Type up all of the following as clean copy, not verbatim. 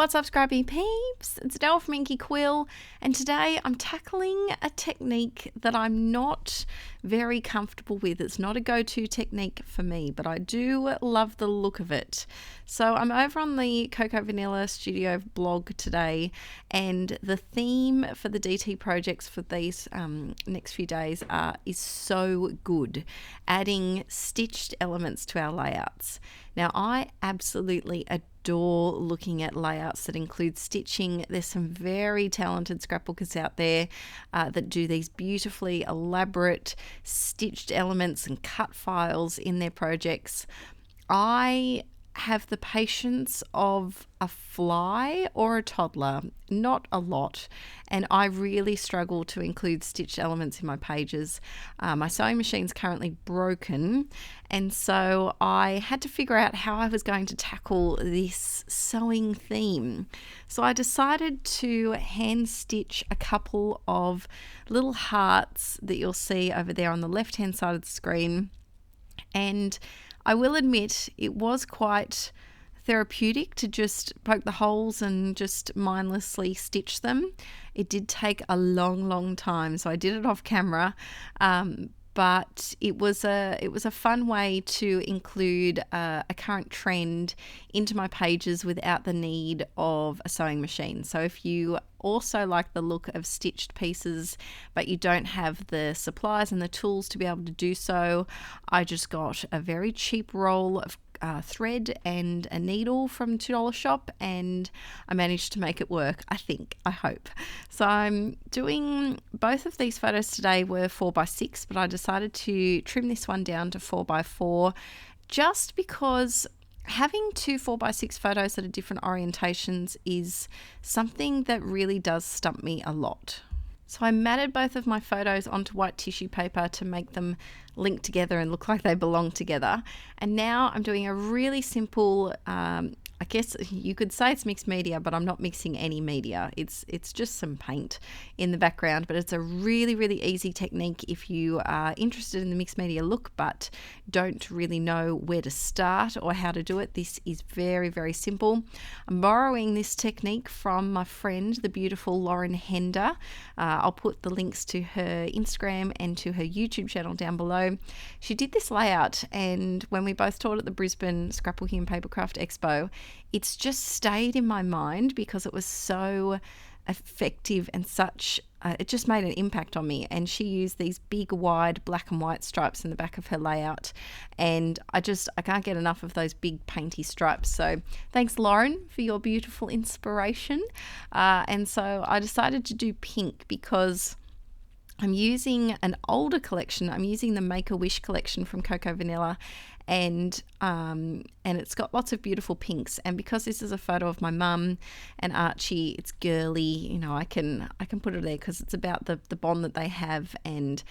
what's up, Scrappy peeps? It's Adele from Inky Quill, and today I'm tackling a technique that I'm not very comfortable with. It's not a go-to technique for me, but I do love the look of it. So I'm over on the Coco Vanilla Studio blog today, and the theme for the DT projects for these next few days is so good, adding stitched elements to our layouts. Now, I absolutely adore looking at layouts that include stitching. There's some very talented scrapbookers out there that do these beautifully elaborate stitched elements and cut files in their projects. I have the patience of a fly or a toddler, not a lot, and I really struggle to include stitched elements in my pages. My sewing machine's currently broken, and so I had to figure out how I was going to tackle this sewing theme. So I decided to hand stitch a couple of little hearts that you'll see over there on the left hand side of the screen, and I will admit it was quite therapeutic to just poke the holes and just mindlessly stitch them. It did take a long time, so I did it off camera, but it was a fun way to include a current trend into my pages without the need of a sewing machine. So if you also like the look of stitched pieces but you don't have the supplies and the tools to be able to do so, I just got a very cheap roll of thread and a needle from $2 shop, and I managed to make it work, I hope. So I'm doing both of these photos today were 4x6, but I decided to trim this one down to 4x4 just because having two 4x6 photos that are different orientations is something that really does stump me a lot. So I matted both of my photos onto white tissue paper to make them link together and look like they belong together. And now I'm doing a really simple, I guess you could say it's mixed media, but I'm not mixing any media. It's just some paint in the background, but it's a really easy technique if you are interested in the mixed media look but don't really know where to start or how to do it. This is very simple. I'm borrowing this technique from my friend, the beautiful Lauren Hender. I'll put the links to her Instagram and to her YouTube channel down below. She did this layout, and when we both taught at the Brisbane Scrapbooking and Papercraft Expo, it's just stayed in my mind because it was so effective and it just made an impact on me. And she used these big wide black and white stripes in the back of her layout, and I can't get enough of those big painty stripes. So thanks, Lauren, for your beautiful inspiration. And so I decided to do pink because I'm using an older collection. I'm using the Make-A-Wish collection from Coco Vanilla, and it's got lots of beautiful pinks. And because this is a photo of my mum and Archie, it's girly. You know, I can put it there because it's about the bond that they have. And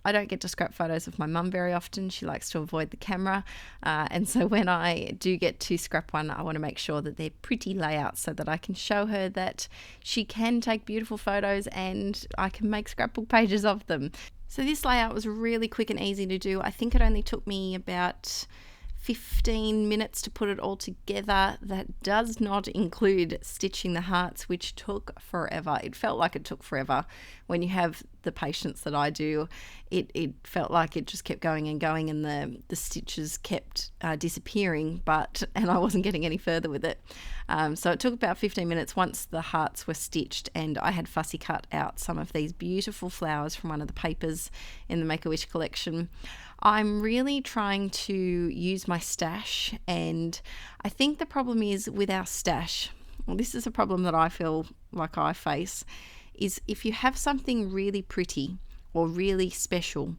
I don't get to scrap photos of my mum very often. She likes to avoid the camera, and so when I do get to scrap one, I want to make sure that they're pretty layouts so that I can show her that she can take beautiful photos and I can make scrapbook pages of them. So this layout was really quick and easy to do. I think it only took me about 15 minutes to put it all together. That does not include stitching the hearts, which took forever. It felt like it took forever. When you have the patience that I do, it felt like it just kept going and going, and the stitches kept disappearing, and I wasn't getting any further with it. So it took about 15 minutes once the hearts were stitched, and I had fussy cut out some of these beautiful flowers from one of the papers in the Make-A-Wish collection. I'm really trying to use my stash, and I think the problem is with our stash, well, this is a problem that I feel like I face, is if you have something really pretty or really special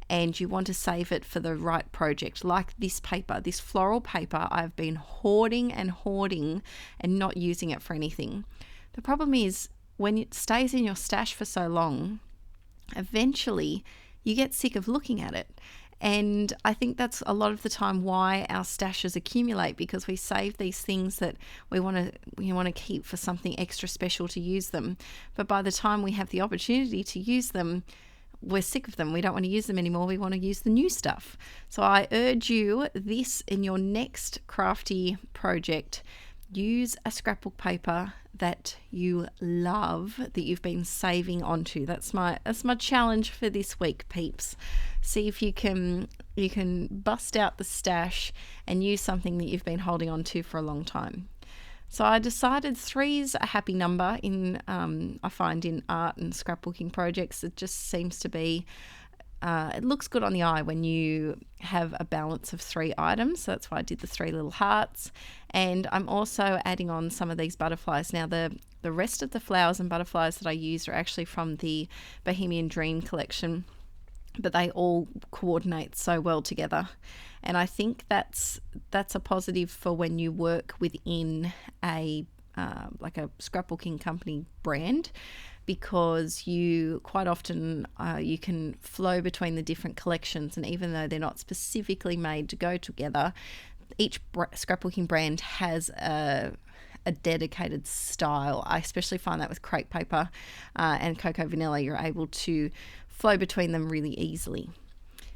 and you want to save it for the right project, like this paper, this floral paper, I've been hoarding and not using it for anything. The problem is when it stays in your stash for so long, eventually you get sick of looking at it. And I think that's a lot of the time why our stashes accumulate, because we save these things that we want to keep for something extra special to use them. But by the time we have the opportunity to use them, we're sick of them. We don't want to use them anymore. We want to use the new stuff. So I urge you, this in your next crafty project, use a scrapbook paper that you love, that you've been saving onto. That's my challenge for this week, peeps. See if you can bust out the stash and use something that you've been holding on to for a long time. So I decided 3 is a happy number in I find in art and scrapbooking projects. It just seems to be it looks good on the eye when you have a balance of 3 items. So that's why I did the 3 little hearts. And I'm also adding on some of these butterflies. Now the rest of the flowers and butterflies that I used are actually from the Bohemian Dream collection, but they all coordinate so well together. And I think that's a positive for when you work within a like a scrapbooking company brand, because you quite often you can flow between the different collections, and even though they're not specifically made to go together, each scrapbooking brand has a dedicated style. I especially find that with crepe paper and cocoa vanilla, you're able to flow between them really easily.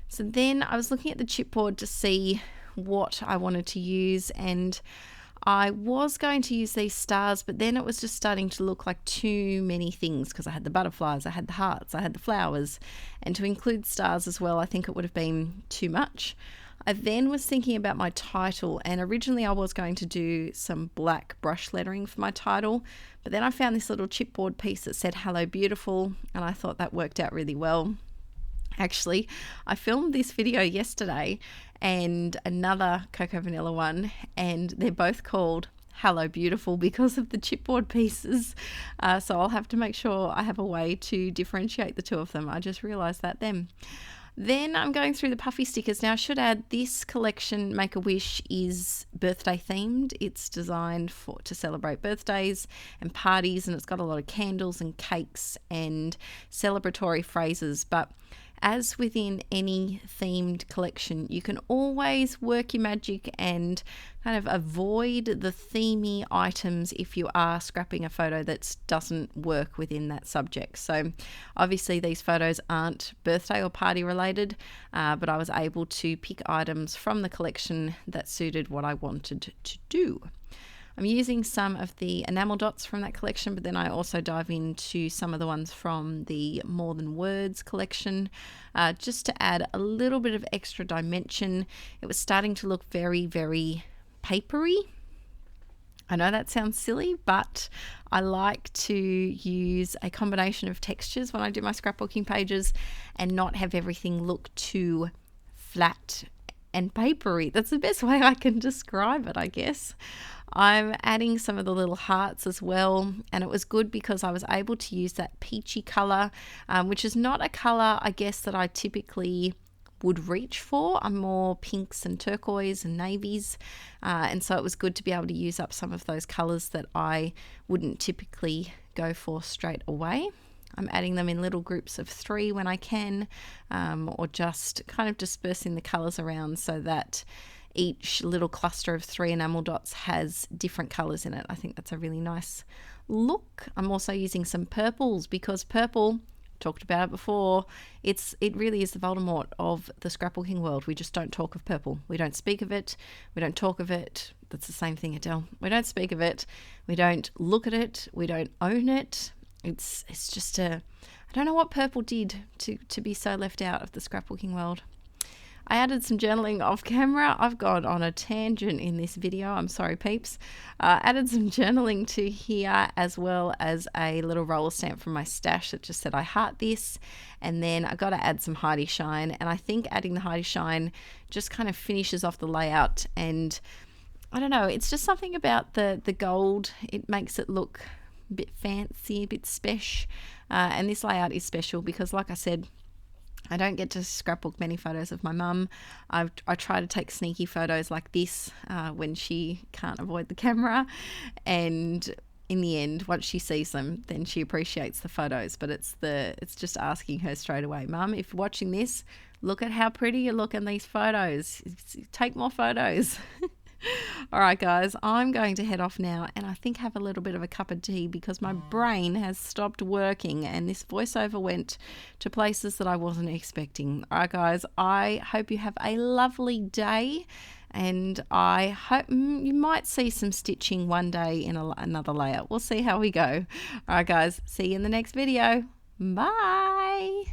So then I was looking at the chipboard to see what I wanted to use, and I was going to use these stars, but then it was just starting to look like too many things, because I had the butterflies, I had the hearts, I had the flowers, and to include stars as well, I think it would have been too much. I then was thinking about my title, and originally I was going to do some black brush lettering for my title, but then I found this little chipboard piece that said "Hello Beautiful," and I thought that worked out really well. Actually, I filmed this video yesterday and another cocoa vanilla one, and they're both called "Hello Beautiful" because of the chipboard pieces. So I'll have to make sure I have a way to differentiate the two of them. I just realized that then. Then I'm going through the puffy stickers. Now I should add, this collection, Make-A-Wish, is birthday themed. It's designed to celebrate birthdays and parties, and it's got a lot of candles and cakes and celebratory phrases. But as within any themed collection, you can always work your magic and kind of avoid the themey items if you are scrapping a photo that doesn't work within that subject. So obviously these photos aren't birthday or party related, but I was able to pick items from the collection that suited what I wanted to do. I'm using some of the enamel dots from that collection, but then I also dive into some of the ones from the More Than Words collection, just to add a little bit of extra dimension. It was starting to look very, very papery. I know that sounds silly, but I like to use a combination of textures when I do my scrapbooking pages and not have everything look too flat and papery. That's the best way I can describe it, I guess. I'm adding some of the little hearts as well, and it was good because I was able to use that peachy colour, which is not a colour, I guess, that I typically would reach for. I'm more pinks and turquoise and navies, and so it was good to be able to use up some of those colours that I wouldn't typically go for straight away. I'm adding them in little groups of 3 when I can, or just kind of dispersing the colours around so that each little cluster of 3 enamel dots has different colours in it. I think that's a really nice look. I'm also using some purples, because purple, talked about it before, it really is the Voldemort of the scrapbooking world. We just don't talk of purple. We don't speak of it. We don't talk of it. That's the same thing, Adele. We don't speak of it. We don't look at it. We don't own it. It's just I don't know what purple did to be so left out of the scrapbooking world. I added some journaling off camera. I've gone on a tangent in this video. I'm sorry, peeps. Added some journaling to here, as well as a little roller stamp from my stash that just said I heart this. And then I got to add some Heidi Shine. And I think adding the Heidi Shine just kind of finishes off the layout. And I don't know, it's just something about the gold. It makes it look a bit fancy, a bit special. And this layout is special because, like I said, I don't get to scrapbook many photos of my mum. I try to take sneaky photos like this when she can't avoid the camera, and in the end, once she sees them, then she appreciates the photos. But it's just asking her straight away, Mum, if you're watching this, look at how pretty you look in these photos. Take more photos. All right, guys, I'm going to head off now and I think have a little bit of a cup of tea because my brain has stopped working and this voiceover went to places that I wasn't expecting. All right, guys, I hope you have a lovely day and I hope you might see some stitching one day in another layer. We'll see how we go. All right, guys, see you in the next video. Bye.